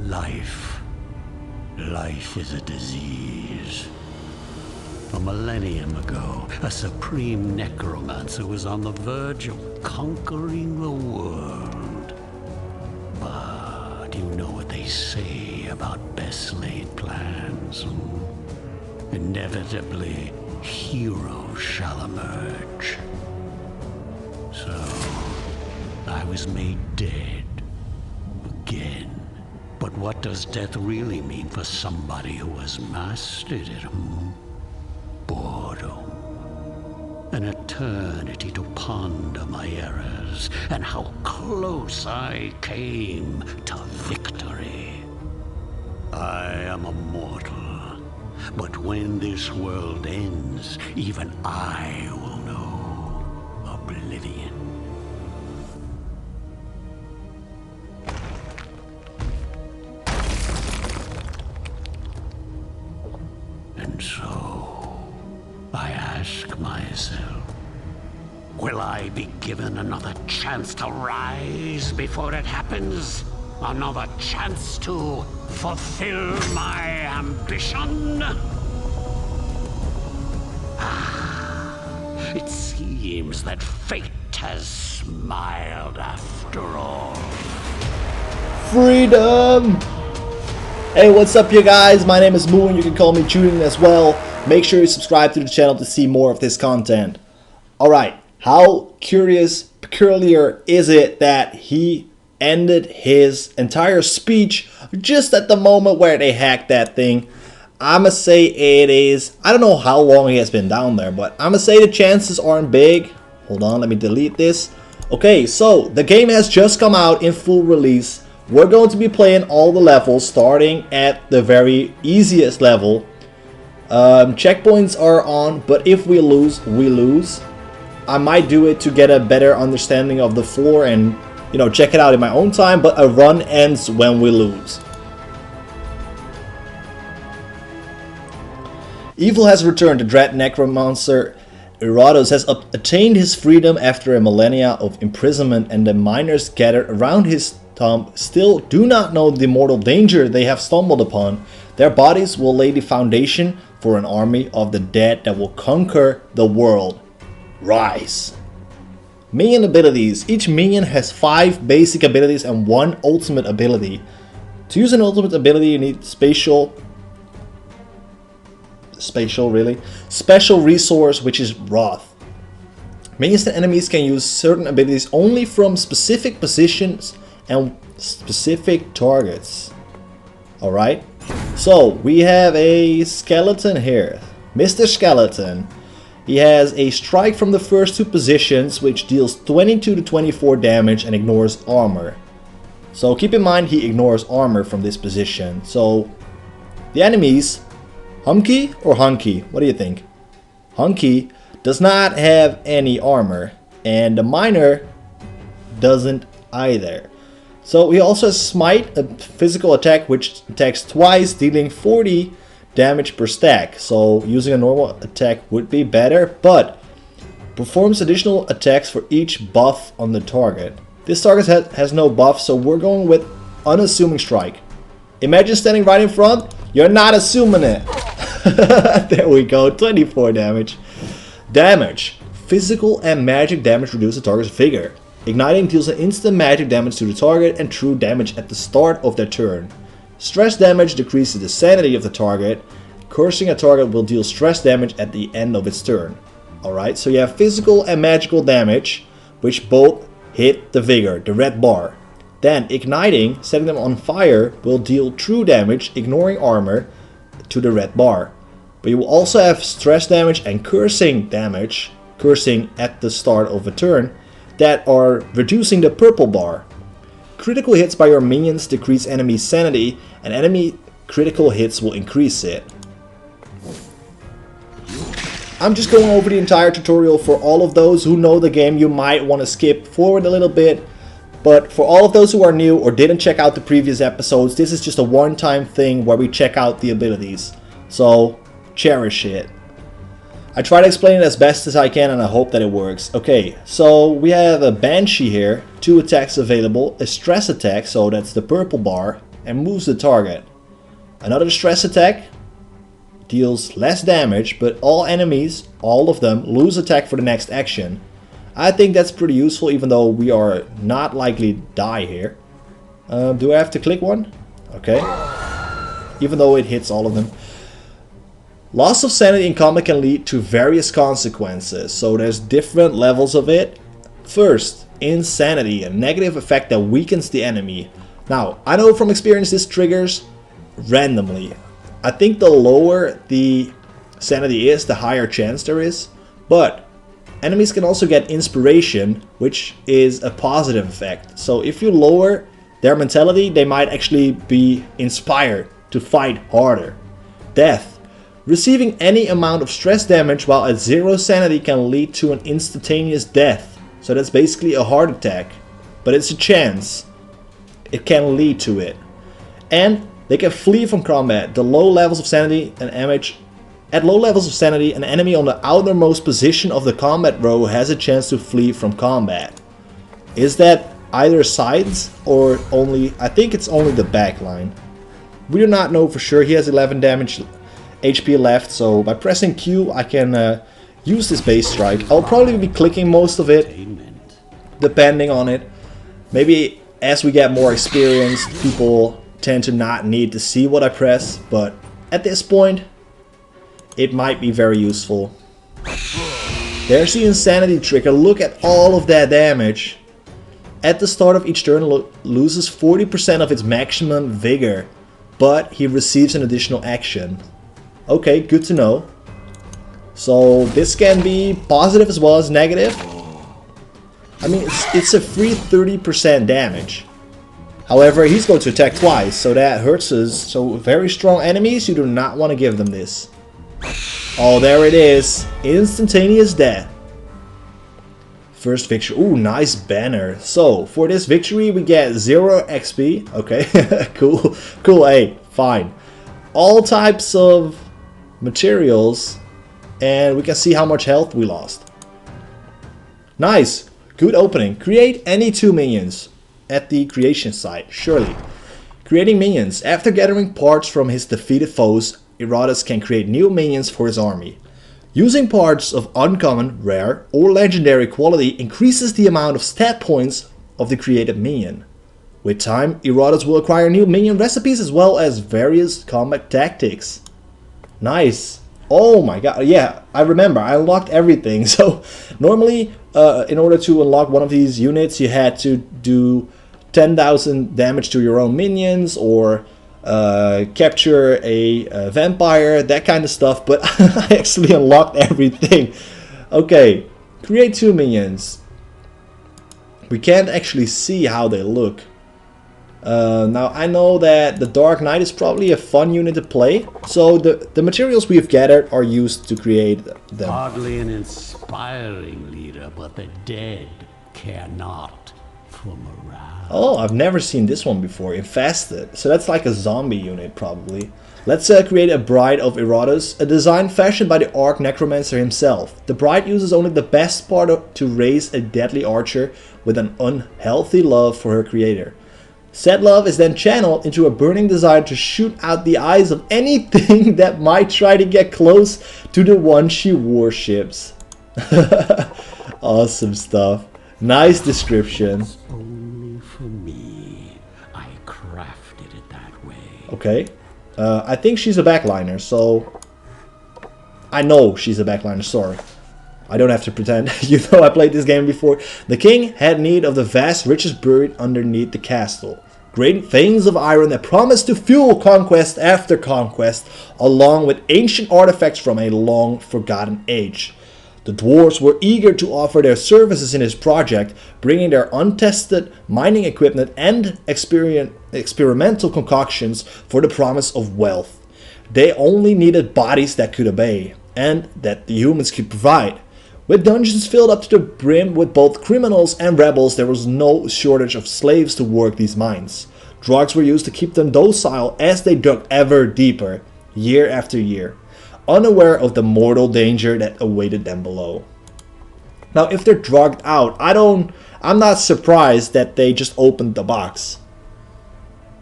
Life. Life is a disease. A millennium ago, a supreme necromancer was on the verge of conquering the world. But you know what they say about best-laid plans. Inevitably, heroes shall emerge. So, I was made dead. Again. But what does death really mean for somebody who has mastered it, Boredom. An eternity to ponder my errors and how close I came to victory. I am a mortal, but when this world ends, even I will know oblivion. And so, I ask myself, will I be given another chance to rise before it happens? Another chance to fulfill my ambition? It seems that fate has smiled after all. Freedom! Hey, what's up you guys? My name is Moon, you can call me Julian as well. Make sure you subscribe to the channel to see more of this content. Alright, how peculiar is it that he ended his entire speech just at the moment where they hacked that thing? I'ma say it is, I don't know how long he has been down there, but I'ma say the chances aren't big. Hold on, let me delete this. Okay, so the game has just come out in full release. We're going to be playing all the levels starting at the very easiest level. Checkpoints are on, but if we lose, we lose. I might do it to get a better understanding of the floor and, you know, check it out in my own time, but a run ends when we lose. Evil has returned. The dread necromancer Iratus has attained his freedom after a millennia of imprisonment, and the miners gathered around his tomb still do not know the mortal danger they have stumbled upon. Their bodies will lay the foundation for an army of the dead that will conquer the world. Rise. Minion abilities. Each minion has 5 basic abilities and 1 ultimate ability. To use an ultimate ability, you need special resource, which is Wrath. Minions and enemies can use certain abilities only from specific positions and specific targets. Alright, so we have a skeleton here. Mr. Skeleton. He has a strike from the first 2 positions, which deals 22 to 24 damage and ignores armor. So keep in mind he ignores armor from this position. So the enemies, Hunky or Hunky, what do you think? Hunky does not have any armor, and the miner doesn't either. So he also has Smite, a physical attack which attacks twice, dealing 40 damage per stack. So using a normal attack would be better, but performs additional attacks for each buff on the target. This target has no buff, so we're going with Unassuming Strike. Imagine standing right in front, you're not assuming it. There we go, 24 damage. Damage. Physical and magic damage reduce the target's vigor. Igniting deals an instant magic damage to the target and true damage at the start of their turn. Stress damage decreases the sanity of the target. Cursing a target will deal stress damage at the end of its turn. Alright, so you have physical and magical damage, which both hit the vigor, the red bar. Then igniting, setting them on fire, will deal true damage, ignoring armor, to the red bar. But you will also have stress damage and cursing damage, cursing at the start of a turn, that are reducing the purple bar. Critical hits by your minions decrease enemy sanity, and enemy critical hits will increase it. I'm just going over the entire tutorial. For all of those who know the game, you might want to skip forward a little bit. But for all of those who are new or didn't check out the previous episodes, this is just a one-time thing where we check out the abilities. So, cherish it. I try to explain it as best as I can and I hope that it works. Okay, so we have a banshee here, 2 attacks available, a stress attack, so that's the purple bar, and moves the target. Another stress attack deals less damage, but all enemies, all of them, lose attack for the next action. I think that's pretty useful, even though we are not likely to die here. Do I have to click one? Okay. Even though it hits all of them. Loss of sanity in combat can lead to various consequences, so there's different levels of it. First, insanity, a negative effect that weakens the enemy. Now, I know from experience this triggers randomly. I think the lower the sanity is, the higher chance there is. But enemies can also get inspiration, which is a positive effect. So if you lower their mentality, they might actually be inspired to fight harder. Death. Receiving any amount of stress damage while at 0 sanity can lead to an instantaneous death. So that's basically a heart attack. But it's a chance. It can lead to it. And they can flee from combat. The low levels of sanity and damage. At low levels of sanity, an enemy on the outermost position of the combat row has a chance to flee from combat. Is that either sides or only? I think it's only the back line. We do not know for sure. He has 11 damage HP left, so by pressing Q I can use this base strike. I'll probably be clicking most of it, depending on it. Maybe as we get more experience, people tend to not need to see what I press, but at this point it might be very useful. There's the insanity trigger. Look at all of that damage. At the start of each turn, loses 40% of its maximum vigor, but he receives an additional action. Okay, good to know. So this can be positive as well as negative. I mean, it's a free 30% damage. However, he's going to attack twice, so that hurts us. So very strong enemies, you do not want to give them this. Oh, there it is. Instantaneous death. First victory. Ooh, nice banner. So, for this victory, we get 0 XP. Okay, cool. Cool, hey, fine. All types of materials, and we can see how much health we lost. Nice. Good opening. Create any 2 minions at the creation site, surely. Creating minions. After gathering parts from his defeated foes, Iratus can create new minions for his army. Using parts of uncommon, rare, or legendary quality increases the amount of stat points of the created minion. With time, Iratus will acquire new minion recipes as well as various combat tactics. Nice. Oh my god, yeah, I remember, I unlocked everything. So, normally, in order to unlock one of these units, you had to do 10,000 damage to your own minions, or capture a vampire, that kind of stuff, but I actually unlocked everything. Okay, create 2 minions. We can't actually see how they look. Now I know that the Dark Knight is probably a fun unit to play, so the materials we've gathered are used to create them. Hardly an inspiring leader, but the dead care not for morale. Oh, I've never seen this one before. Infested. So that's like a zombie unit, probably. Let's create a Bride of Iratus, a design fashioned by the Arch Necromancer himself. The Bride uses only the best part to raise a deadly archer with an unhealthy love for her creator. Said love is then channeled into a burning desire to shoot out the eyes of anything that might try to get close to the one she worships. Awesome stuff. Nice description. Only for me. I crafted it that way. Okay. I think she's a backliner, so... I know she's a backliner, sorry. I don't have to pretend. You know I played this game before. The king had need of the vast riches buried underneath the castle. Great veins of iron that promised to fuel conquest after conquest, along with ancient artifacts from a long forgotten age. The dwarves were eager to offer their services in his project, bringing their untested mining equipment and experimental concoctions for the promise of wealth. They only needed bodies that could obey, and that the humans could provide. With dungeons filled up to the brim with both criminals and rebels, there was no shortage of slaves to work these mines. Drugs were used to keep them docile as they dug ever deeper, year after year, unaware of the mortal danger that awaited them below. Now, if they're drugged out, I'm not surprised that they just opened the box.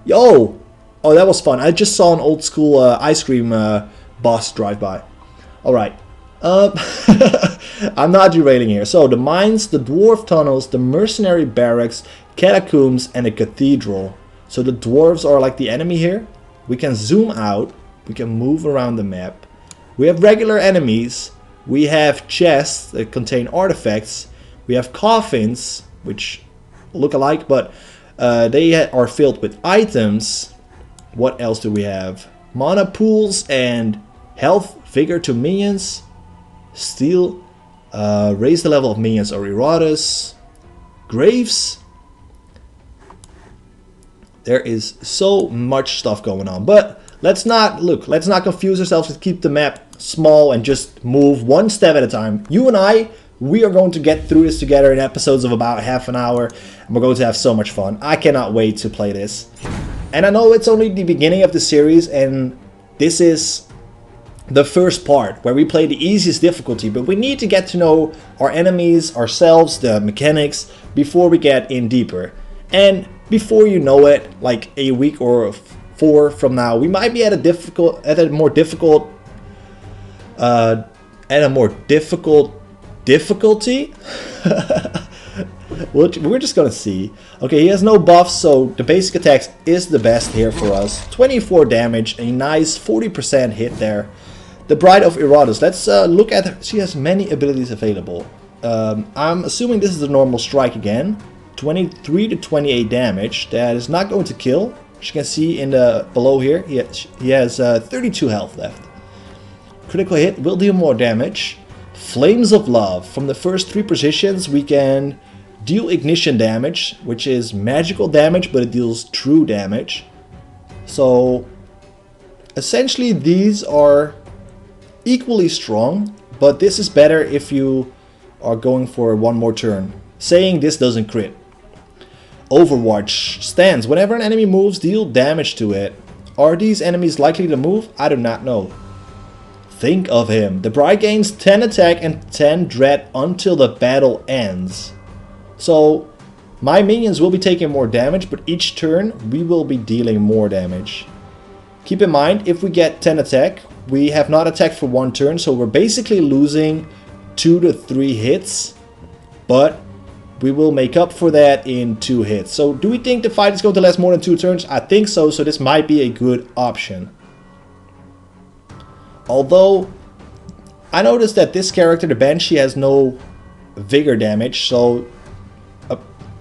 Yo, Oh, that was fun. I just saw an old school ice cream boss drive by. Alright. I'm not derailing here. So, the mines, the dwarf tunnels, the mercenary barracks, catacombs, and the cathedral. So, the dwarves are like the enemy here. We can zoom out. We can move around the map. We have regular enemies. We have chests that contain artifacts. We have coffins, which look alike, but they are filled with items. What else do we have? Mana pools and health, vigor to minions. Steel, raise the level of minions or Iratus. Graves. There is so much stuff going on, but let's not confuse ourselves. Let's keep the map small and just move one step at a time. You and I, we are going to get through this together in episodes of about half an hour, and we're going to have so much fun. I cannot wait to play this. And I know it's only the beginning of the series, and this is the first part where we play the easiest difficulty, but we need to get to know our enemies, ourselves, the mechanics before we get in deeper. And before you know it, like a week or 4 from now, we might be at a more difficult difficulty. We're just gonna see. Okay, he has no buffs, so the basic attacks is the best here for us. 24 damage, a nice 40% hit there. The Bride of Iratus. Let's look at her. She has many abilities available. I'm assuming this is the normal strike again. 23 to 28 damage. That is not going to kill. As you can see in the below here, he has 32 health left. Critical hit will deal more damage. Flames of Love. From the first 3 positions, we can deal ignition damage, which is magical damage, but it deals true damage. So, essentially, these are equally strong, but this is better if you are going for one more turn. Saying this doesn't crit. Overwatch stands. Whenever an enemy moves, deal damage to it. Are these enemies likely to move? I do not know. Think of him. The Bride gains 10 attack and 10 dread until the battle ends. So, my minions will be taking more damage, but each turn we will be dealing more damage. Keep in mind, if we get 10 attack, we have not attacked for 1 turn, so we're basically losing 2 to 3 hits. But we will make up for that in 2 hits. So do we think the fight is going to last more than 2 turns? I think so, so this might be a good option. Although, I noticed that this character, the Banshee, has no vigor damage, so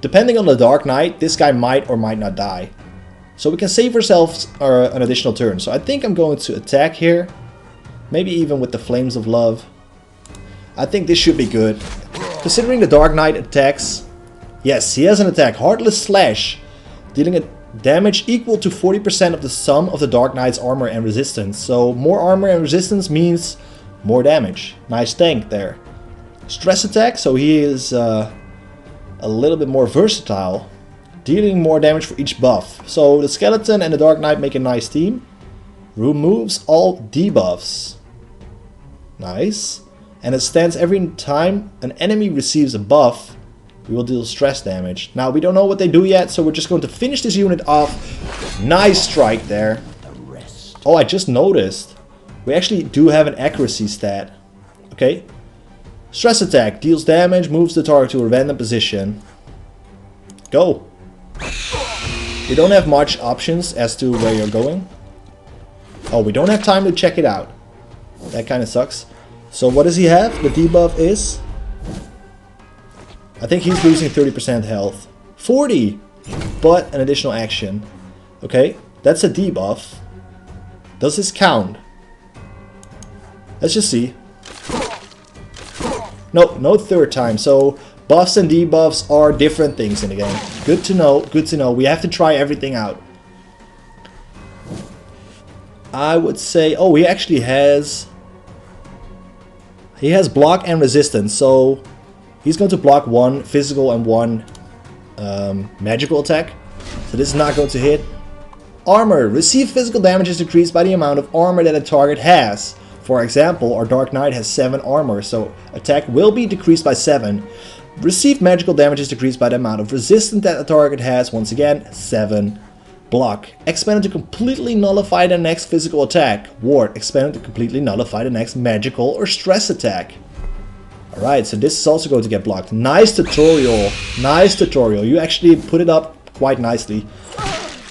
depending on the Dark Knight, this guy might or might not die. So we can save ourselves an additional turn. So I think I'm going to attack here. Maybe even with the Flames of Love. I think this should be good. Considering the Dark Knight attacks, yes, he has an attack, Heartless Slash, dealing a damage equal to 40% of the sum of the Dark Knight's armor and resistance. So more armor and resistance means more damage. Nice tank there. Stress attack, so he is a little bit more versatile, dealing more damage for each buff. So the Skeleton and the Dark Knight make a nice team. Removes all debuffs. Nice. And it stands every time an enemy receives a buff, we will deal stress damage. Now, we don't know what they do yet, so we're just going to finish this unit off. Nice strike there. Oh, I just noticed. We actually do have an accuracy stat. Okay. Stress attack. Deals damage, moves the target to a random position. Go. You don't have much options as to where you're going. Oh, we don't have time to check it out. That kind of sucks. So what does he have? The debuff is... I think he's losing 30% health. 40! But an additional action. Okay, that's a debuff. Does this count? Let's just see. No, no third time. So buffs and debuffs are different things in the game. Good to know, good to know. We have to try everything out. I would say... Oh, he actually has... He has block and resistance, so he's going to block 1 physical and 1 magical attack. So this is not going to hit. Armor. Receive physical damage is decreased by the amount of armor that a target has. For example, our Dark Knight has 7 armor, so attack will be decreased by 7. Receive magical damage is decreased by the amount of resistance that a target has. Once again, 7. Block. Expanded to completely nullify the next physical attack. Ward. Expanded to completely nullify the next magical or stress attack. Alright, so this is also going to get blocked. Nice tutorial. Nice tutorial. You actually put it up quite nicely.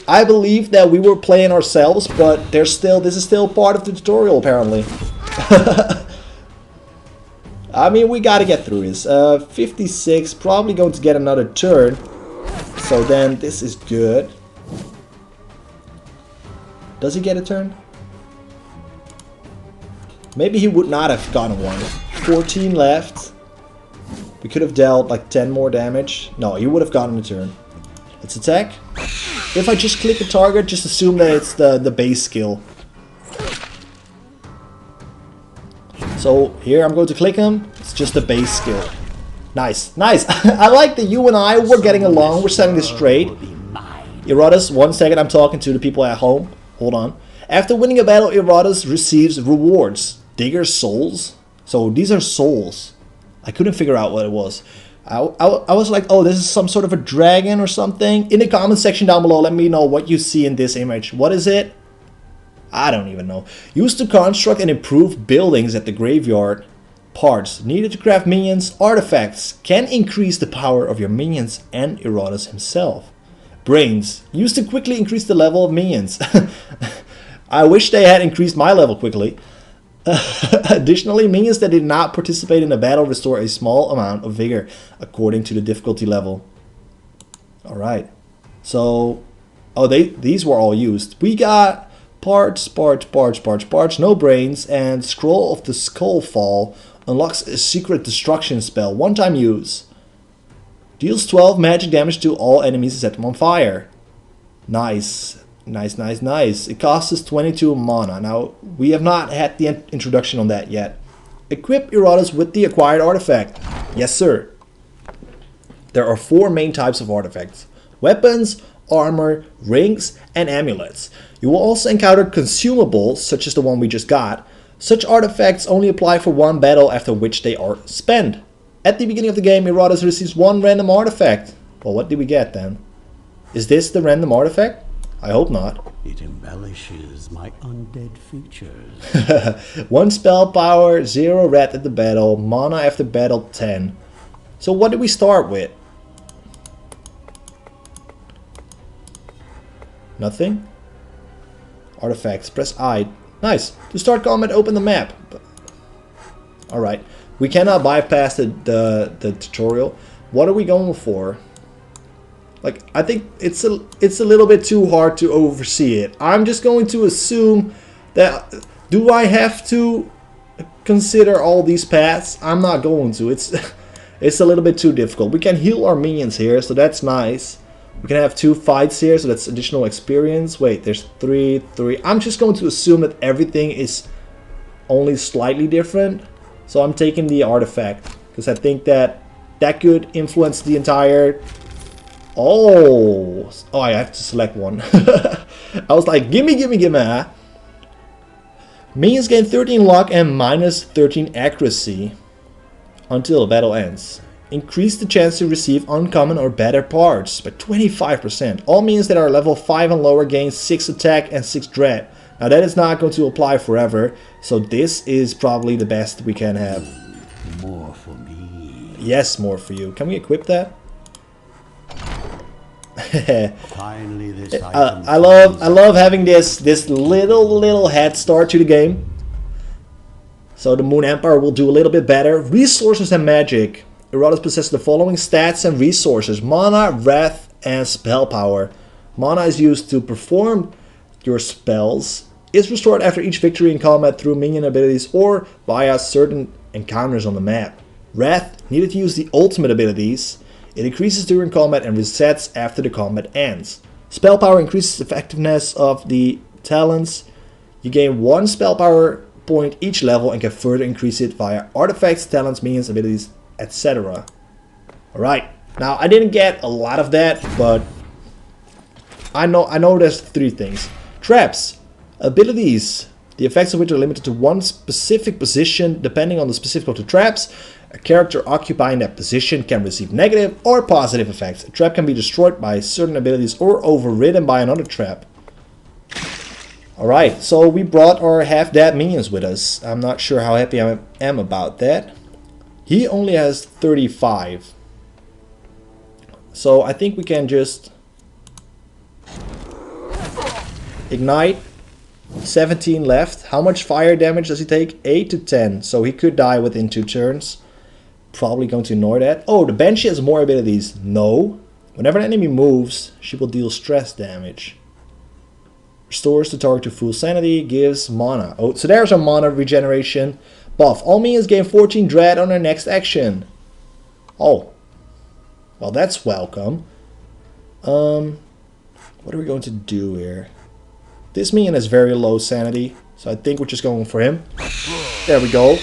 I believe that we were playing ourselves, but this is still part of the tutorial apparently. I mean, we gotta get through this. 56, probably going to get another turn. So then this is good. Does he get a turn? Maybe he would not have gotten one. 14 left. We could have dealt like 10 more damage. No, he would have gotten a turn. Let's attack. If I just click a target, just assume that it's the base skill. So here I'm going to click him. It's just the base skill. Nice, nice. I like that you and I were getting along. We're setting this straight. Iratus, 1 second, I'm talking to the people at home. Hold on. After winning a battle, Iratus receives rewards. Digger souls. So these are souls. I couldn't figure out what it was. I was like, oh, this is some sort of a dragon or something. In the comment section down below, let me know what you see in this image. What is it? I don't even know. Used to construct and improve buildings at the graveyard. Parts needed to craft minions. Artifacts can increase the power of your minions and Iratus himself. Brains used to quickly increase the level of minions. I wish they had increased my level quickly. Additionally, minions that did not participate in a battle restore a small amount of vigor according to the difficulty level. Alright. So, oh, these were all used. We got parts, no brains, and Scroll of the Skullfall unlocks a secret destruction spell. One-time use. Deals 12 magic damage to all enemies and set them on fire. Nice. Nice, nice, nice. It costs us 22 mana. Now, we have not had the introduction on that yet. Equip Iratus with the acquired artifact. Yes, sir. There are 4 main types of artifacts. Weapons, armor, rings, and amulets. You will also encounter consumables, such as the one we just got. Such artifacts only apply for 1 battle, after which they are spent. At the beginning of the game, Iratus receives 1 random artifact. Well, what did we get then? Is this the random artifact? I hope not. It embellishes my undead features. 1 spell power, 0 red at the battle, mana after battle 10. So what did we start with? Nothing? Artifacts, press I. Nice. To start combat, open the map. Alright. We cannot bypass the tutorial. What are we going for? Like, I think it's a little bit too hard to oversee it. I'm just going to assume that... Do I have to consider all these paths? I'm not going to. It's a little bit too difficult. We can heal our minions here, so that's nice. We can have 2 fights here, so that's additional experience. Wait, there's 3. I'm just going to assume that everything is only slightly different. So I'm taking the artifact, because I think that could influence the entire... Oh, I have to select one. I was like, gimme. Huh? Minions gain 13 luck and minus 13 accuracy until the battle ends. Increase the chance to receive uncommon or better parts by 25%. All minions that are level 5 and lower gain 6 attack and 6 dread. Now that is not going to apply forever, so this is probably the best we can have. More for me. Yes, more for you. Can we equip that? Finally, this I love having this little head start to the game. So the Moon Empire will do a little bit better. Resources and magic. Iratus possesses the following stats and resources: mana, wrath, and spell power. Mana is used to perform your spells. Is restored after each victory in combat through minion abilities or via certain encounters on the map. Wrath, needed to use the ultimate abilities. It increases during combat and resets after the combat ends. Spell power increases the effectiveness of the talents. You gain 1 spell power point each level and can further increase it via artifacts, talents, minions, abilities, etc. Alright, now I didn't get a lot of that, but I know there's 3 things. Traps, abilities, the effects of which are limited to 1 specific position depending on the specific of the traps. A character occupying that position can receive negative or positive effects. A trap can be destroyed by certain abilities or overridden by another trap. Alright, so we brought our half-dead minions with us. I'm not sure how happy I am about that. He only has 35. So I think we can just ignite. 17 left. How much fire damage does he take? 8 to 10. So he could die within 2 turns. Probably going to ignore that. Oh, the banshee has more abilities. No. Whenever an enemy moves, she will deal stress damage. Restores the target to full sanity. Gives mana. Oh, so there's our mana regeneration buff. All minions gain 14 dread on their next action. Oh. Well, that's welcome. What are we going to do here? This minion has very low sanity, so I think we're just going for him. There we go.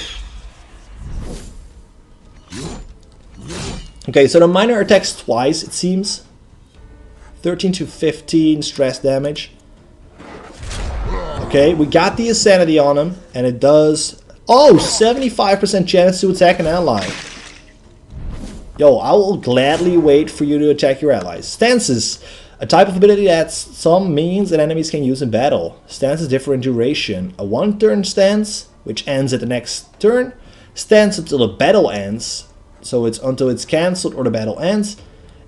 Okay, so the miner attacks twice, it seems. 13 to 15 stress damage. Okay, we got the insanity on him, and it does... Oh, 75% chance to attack an ally. Yo, I will gladly wait for you to attack your allies. Stances. A type of ability that some minions and enemies can use in battle. Stances differ in duration. A 1-turn stance, which ends at the next turn, stands until the battle ends. So it's until it's cancelled or the battle ends.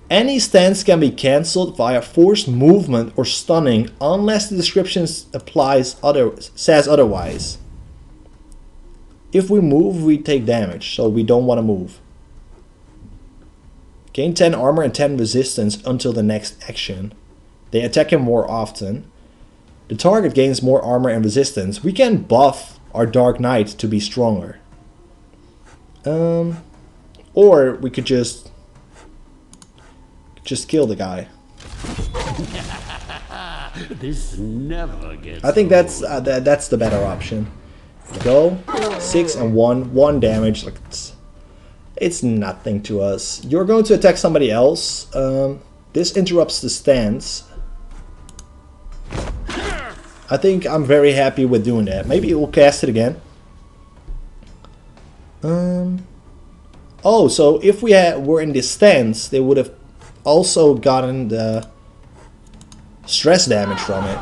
Any stance can be cancelled via forced movement or stunning unless the description says otherwise. If we move, we take damage, so we don't want to move. Gain 10 armor and 10 resistance until the next action. They attack him more often. The target gains more armor and resistance. We can buff our Dark Knight to be stronger. Or we could just kill the guy. This never gets. I think that's the better option. Go 6 and 1 damage. Like it's nothing to us. You're going to attack somebody else. This interrupts the stance. I think I'm very happy with doing that. Maybe we'll cast it again. Oh, so if we were in this stance, they would have also gotten the stress damage from it.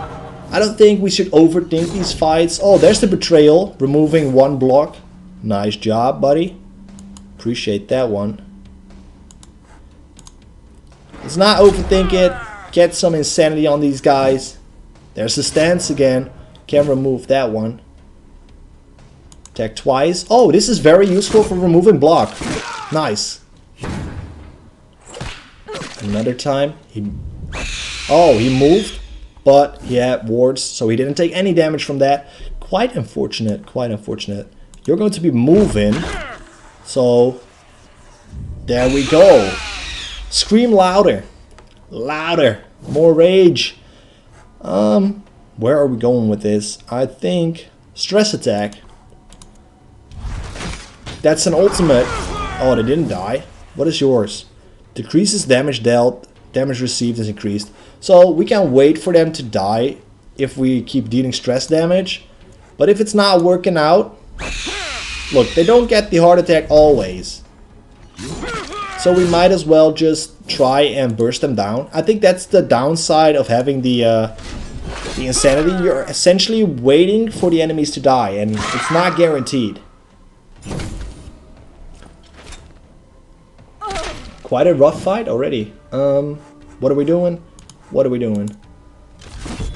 I don't think we should overthink these fights. Oh, there's the betrayal, removing 1 block. Nice job, buddy. Appreciate that one. Let's not overthink it. Get some insanity on these guys. There's the stance again. Can remove that one. Attack twice. Oh, this is very useful for removing block. Nice. Another time. He moved, but he had wards, so he didn't take any damage from that. Quite unfortunate. Quite unfortunate. You're going to be moving. So, there we go. Scream louder. Louder. More rage. Where are we going with this? I think stress attack. That's an ultimate. Oh, they didn't die. What is yours? Decreases damage dealt. Damage received is increased. So we can wait for them to die if we keep dealing stress damage. But if it's not working out... Look, they don't get the heart attack always. So we might as well just try and burst them down. I think that's the downside of having the insanity. You're essentially waiting for the enemies to die, and it's not guaranteed. Quite a rough fight already. What are we doing? What are we doing?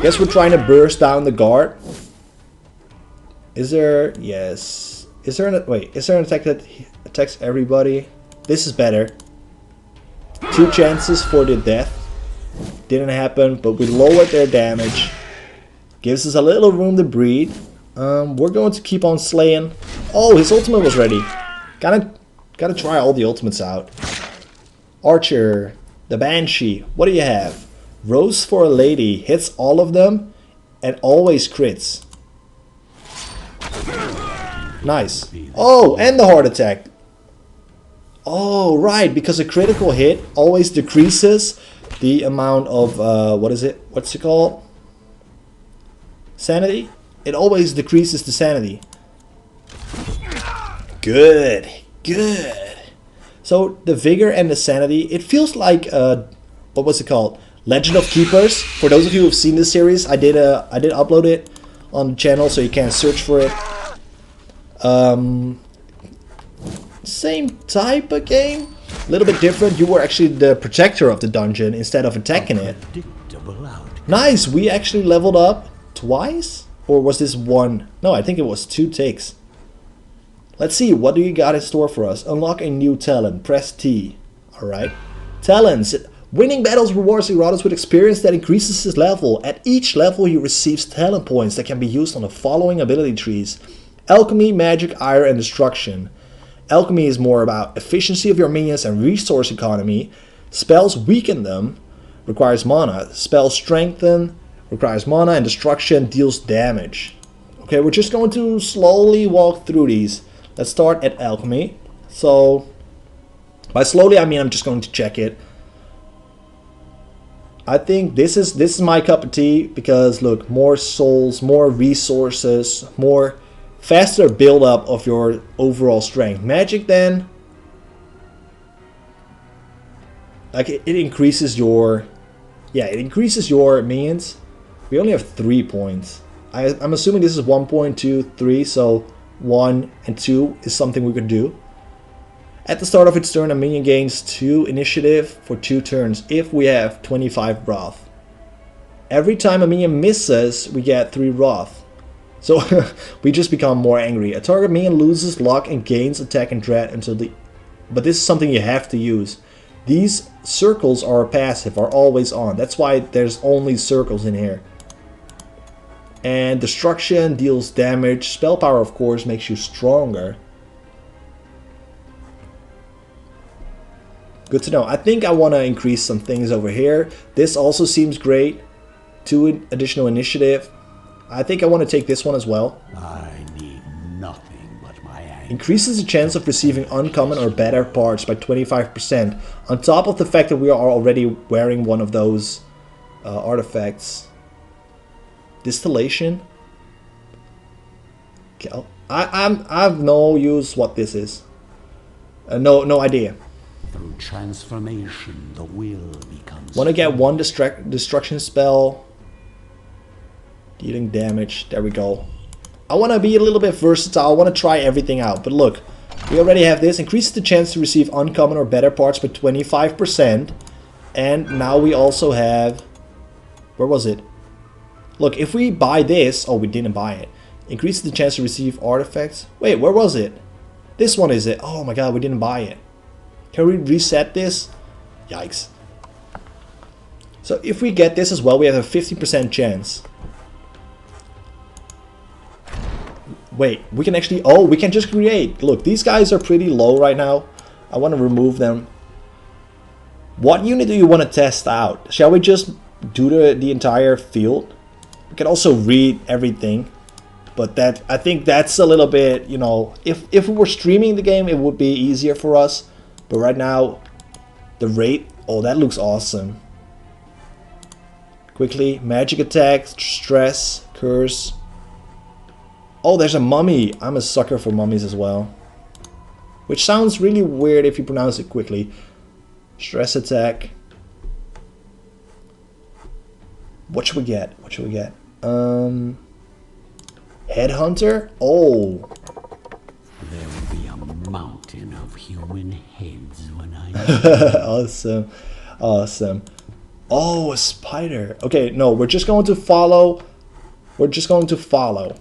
Guess we're trying to burst down the guard. Is there... Yes... Is there an... Wait, is there an attack that attacks everybody? This is better. 2 chances for the death. Didn't happen, but we lowered their damage. Gives us a little room to breathe. We're going to keep on slaying. Oh, his ultimate was ready. Gotta try all the ultimates out. Archer. The Banshee. What do you have? Rose for a Lady. Hits all of them and always crits. Nice. Oh, and the heart attack. Oh, right, because a critical hit always decreases the amount of, what is it? What's it called? Sanity? It always decreases the sanity. Good. good. So the vigor and the sanity, it feels like what was it called? Legend of Keepers. For those of you who've seen this series, I did upload it on the channel, so you can search for it. Same type of game, a little bit different. You were actually the protector of the dungeon instead of attacking it. Nice, we actually leveled up twice? Or was this one? No, I think it was 2 takes. Let's see, what do you got in store for us? Unlock a new talent, press T. Alright. Talents. Winning battles rewards Iratus with experience that increases his level. At each level he receives talent points that can be used on the following ability trees. Alchemy, Magic, Ire, and Destruction. Alchemy is more about efficiency of your minions and resource economy. Spells weaken them, requires mana. Spells strengthen, requires mana, and Destruction deals damage. Okay, we're just going to slowly walk through these. Let's start at Alchemy. So, by slowly I mean I'm just going to check it. I think this is my cup of tea because look, more souls, more resources, more faster build up of your overall strength. Magic then, like it increases your, it increases your minions. We only have 3 points. I'm assuming this is 1.2, 3, so 1 and 2 is something we could do. At the start of its turn, a minion gains 2 initiative for 2 turns if we have 25 wrath. Every time a minion misses, we get 3 wrath. So we just become more angry. A target minion loses luck and gains attack and dread until the... But this is something you have to use. These circles are passive, are always on. That's why there's only circles in here. And Destruction deals damage. Spell power, of course, makes you stronger. Good to know. I think I want to increase some things over here. This also seems great. 2 additional initiative. I think I want to take this one as well. I need nothing but my anger. Increases the chance of receiving uncommon or better parts by 25%. On top of the fact that we are already wearing one of those artifacts. Distillation. Okay, I have no use what this is. No idea. Through transformation, the will becomes... Want to get one destruction spell. Dealing damage. There we go. I want to be a little bit versatile. I want to try everything out. But look, we already have this. Increases the chance to receive uncommon or better parts by 25%. And now we also have... Where was it? Look, if we buy this... Oh, we didn't buy it. Increases the chance to receive artifacts. Wait, where was it? This one is it. Oh my god, we didn't buy it. Can we reset this? Yikes. So if we get this as well, we have a 50% chance. Wait, we can actually... Oh, we can just create. Look, these guys are pretty low right now. I want to remove them. What unit do you want to test out? Shall we just do the entire field? We can also read everything. But that, I think that's a little bit, you know... If we were streaming the game, it would be easier for us. But right now, the rate... Oh, that looks awesome. Quickly, magic attack, stress, curse... Oh, there's a mummy. I'm a sucker for mummies as well. Which sounds really weird if you pronounce it quickly. Stress attack. What should we get? What should we get? Headhunter? Oh. There will be a mountain of human heads when I... Awesome. Awesome. Oh, a spider. Okay, no, we're just going to follow. We're just going to follow.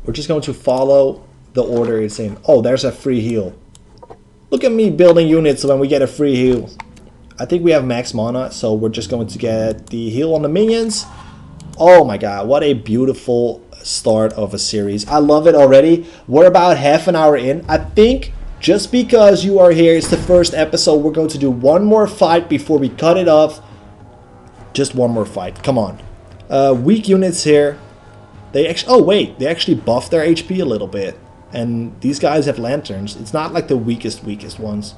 We're just going to follow the order it's in. Oh, there's a free heal. Look at me building units when we get a free heal. I think we have max mana, so we're just going to get the heal on the minions. Oh my god, what a beautiful start of a series. I love it already. We're about half an hour in. I think just because you are here, it's the first episode, we're going to do one more fight before we cut it off. Just one more fight. Come on. Weak units here. They actually, oh wait, they actually buffed their HP a little bit. And these guys have lanterns. It's not like the weakest ones.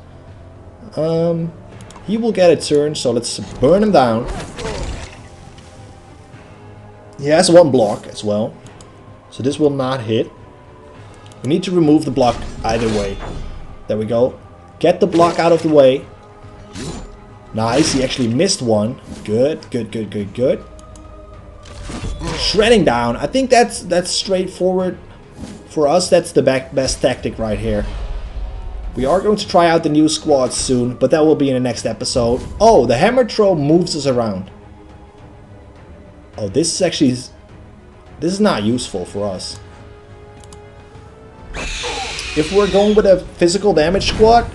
He will get a turn, so let's burn him down. He has one block as well. So this will not hit. We need to remove the block either way. There we go. Get the block out of the way. Nice, he actually missed one. Good, good, good, good, good. Shredding down. I think that's straightforward. For us, that's the best tactic right here. We are going to try out the new squad soon, but that will be in the next episode. Oh, the hammer throw moves us around. Oh, this is actually... This is not useful for us. If we're going with a physical damage squad,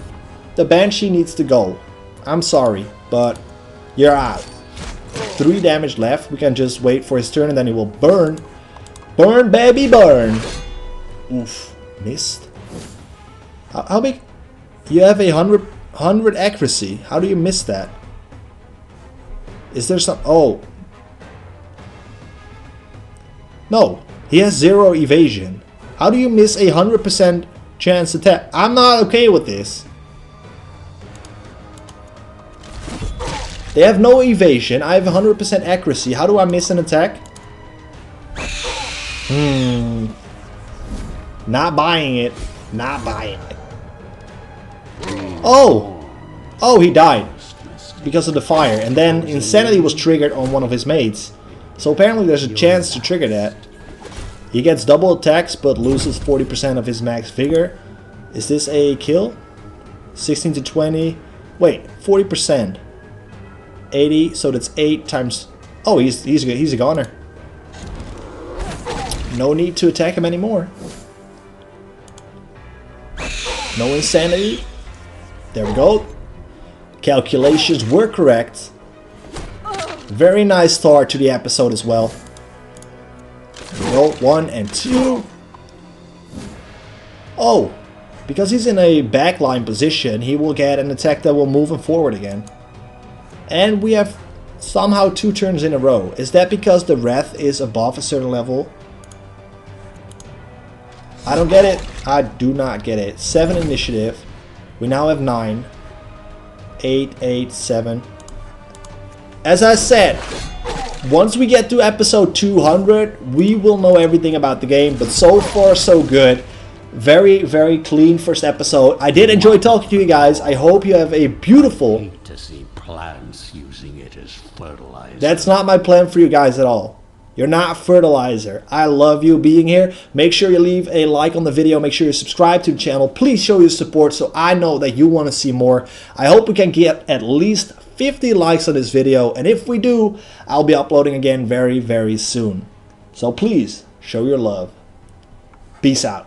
the Banshee needs to go. I'm sorry, but you're out. 3 damage left. We can just wait for his turn and then he will burn. Burn, baby, burn. Oof, missed. How big? You have a 100 accuracy. How do you miss that? Is there some... Oh. No, he has 0 evasion. How do you miss a 100% chance attack? I'm not okay with this. They have no evasion. I have 100% accuracy. How do I miss an attack? Not buying it. Not buying it. Oh! Oh, he died. Because of the fire. And then Insanity was triggered on one of his mates. So apparently there's a chance to trigger that. He gets double attacks but loses 40% of his max vigor. Is this a kill? 16 to 20. Wait, 40%. 80, so that's 8 times... Oh, he's a goner. No need to attack him anymore. No insanity. There we go. Calculations were correct. Very nice start to the episode as well. There we go, 1 and 2. Oh, because he's in a backline position, he will get an attack that will move him forward again. And we have somehow 2 turns in a row. Is that because the Wrath is above a certain level? I don't get it. I do not get it. 7 initiative. We now have 9. 8, 8, 7. As I said, once we get to episode 200, we will know everything about the game. But so far, so good. Very, very clean first episode. I did enjoy talking to you guys. I hope you have a beautiful... To see plants using it as fertilizer. That's not my plan for you guys at all. You're not fertilizer. I love you being here. Make sure you leave a like on the video. Make sure you subscribe to the channel. Please show your support so I know that you want to see more. I hope we can get at least 50 likes on this video. And if we do, I'll be uploading again very, very soon. So please, show your love. Peace out.